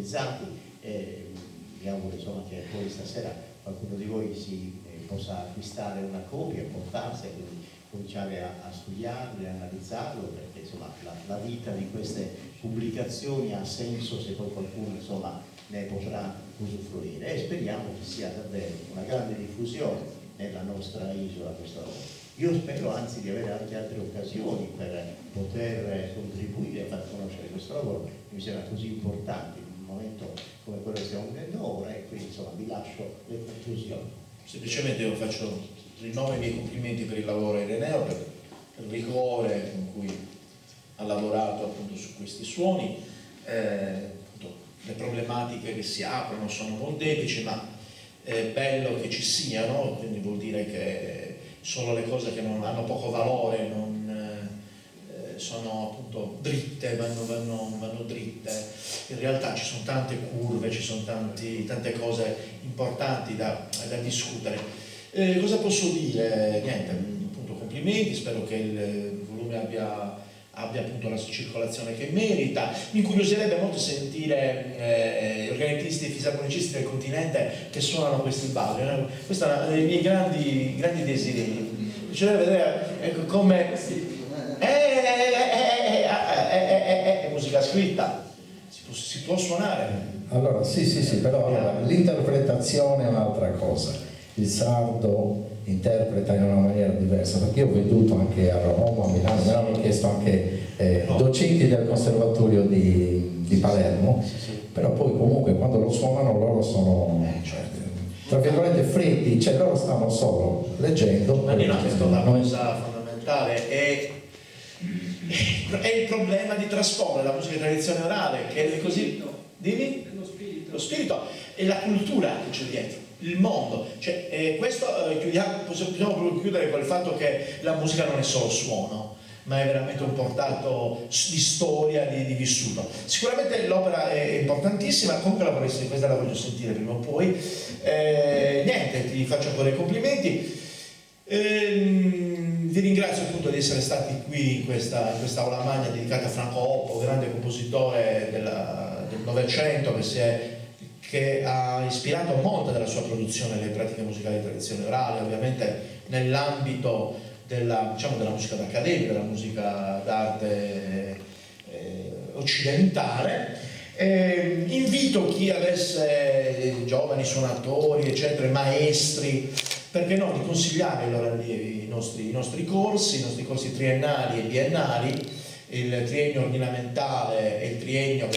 sponsorizzati. Mi auguro insomma che poi stasera qualcuno di voi possa acquistare una copia e portarsela, quindi cominciare a studiarlo e analizzarlo, perché insomma la vita di queste pubblicazioni ha senso se poi qualcuno insomma ne potrà usufruire, e speriamo che sia davvero una grande diffusione nella nostra isola questo lavoro. Io spero anzi di avere anche altre occasioni per poter contribuire a far conoscere questo lavoro che mi sembra così importante in un momento come quello che stiamo vivendo ora, e quindi insomma vi lascio le conclusioni. Semplicemente io rinnovo i miei complimenti per il lavoro a Ireneo, per il rigore con cui ha lavorato appunto su questi suoni. Appunto, le problematiche che si aprono sono molteplici, ma è bello che ci siano, quindi vuol dire che solo le cose che non hanno poco valore sono appunto dritte, vanno dritte. In realtà ci sono tante curve, ci sono tante cose importanti da discutere. Cosa posso dire? Niente, appunto complimenti, spero che il volume abbia appunto la circolazione che merita. Mi incuriosirebbe molto sentire organisti e fisarmonicisti del continente che suonano questi balli. Questo è uno dei miei grandi desideri. Mi piacerebbe vedere come è musica scritta, si può suonare. Allora sì, però allora, l'interpretazione è un'altra cosa. Il sardo interpreta in una maniera diversa, perché io ho veduto anche a Roma, a Milano, me l'hanno chiesto anche docenti del Conservatorio di Palermo, però poi comunque quando lo suonano loro sono tra virgolette freddi, cioè loro stanno solo leggendo. Ma no, questa è una cosa fondamentale, è il problema di trasporre la musica di tradizione orale, che è così. Dimmi? Lo spirito e la cultura che c'è dietro, il mondo. Cioè, questo possiamo chiudere con il fatto che la musica non è solo suono, ma è veramente un portato di storia, di vissuto. Sicuramente l'opera è importantissima, comunque questa la voglio sentire prima o poi. Niente, ti faccio ancora i complimenti. Vi ringrazio appunto di essere stati qui in questa aula magna dedicata a Franco Oppo, grande compositore del Novecento che ha ispirato molta della sua produzione alle pratiche musicali di tradizione orale, ovviamente nell'ambito della musica d'accademia, della musica d'arte occidentale. Invito chi avesse giovani suonatori, eccetera, maestri, perché no, di consigliare ai loro allievi i nostri corsi triennali e biennali, il triennio ordinamentale e il triennio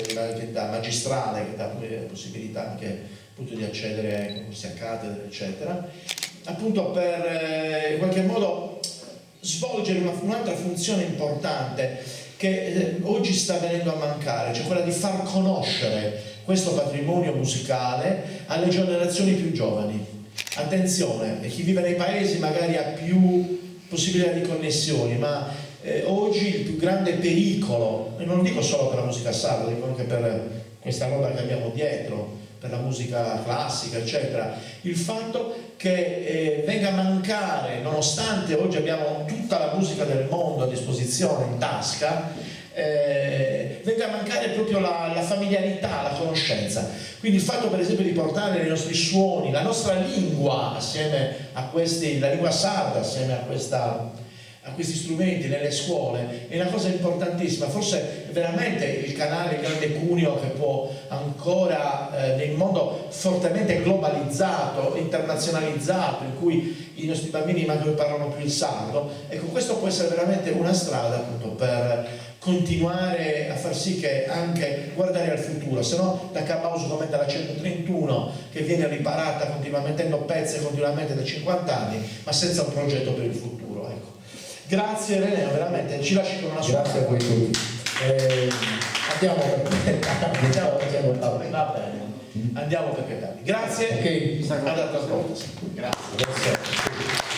magistrale, che dà la possibilità anche appunto di accedere ai concorsi a cattedra, eccetera, appunto per in qualche modo svolgere un'altra funzione importante che oggi sta venendo a mancare, cioè quella di far conoscere questo patrimonio musicale alle generazioni più giovani. Attenzione, chi vive nei paesi magari ha più possibilità di connessioni, ma oggi il più grande pericolo, e non lo dico solo per la musica sarda, lo dico anche per questa roba che abbiamo dietro, per la musica classica, eccetera, il fatto che venga a mancare, nonostante oggi abbiamo tutta la musica del mondo a disposizione in tasca, venga a mancare proprio la familiarità, la conoscenza. Quindi il fatto per esempio di portare i nostri suoni, la nostra lingua assieme a questi, la lingua sarda assieme a questi strumenti nelle scuole è una cosa importantissima, forse veramente il canale, il grande cuneo che può ancora nel mondo fortemente globalizzato, internazionalizzato, in cui i nostri bambini magari parlano più il sardo. Ecco, questo può essere veramente una strada appunto per continuare a far sì che anche guardare al futuro, se no da Cabaus commenta la 131 che viene riparata continuamente, mettendo pezzi continuamente da 50 anni, ma senza un progetto per il futuro. Ecco. Grazie Ireneo, veramente ci lasci con una sua. Grazie a voi tutti. Andiamo Va bene, andiamo perché tardi. Grazie, okay. Ad altra volta. Grazie.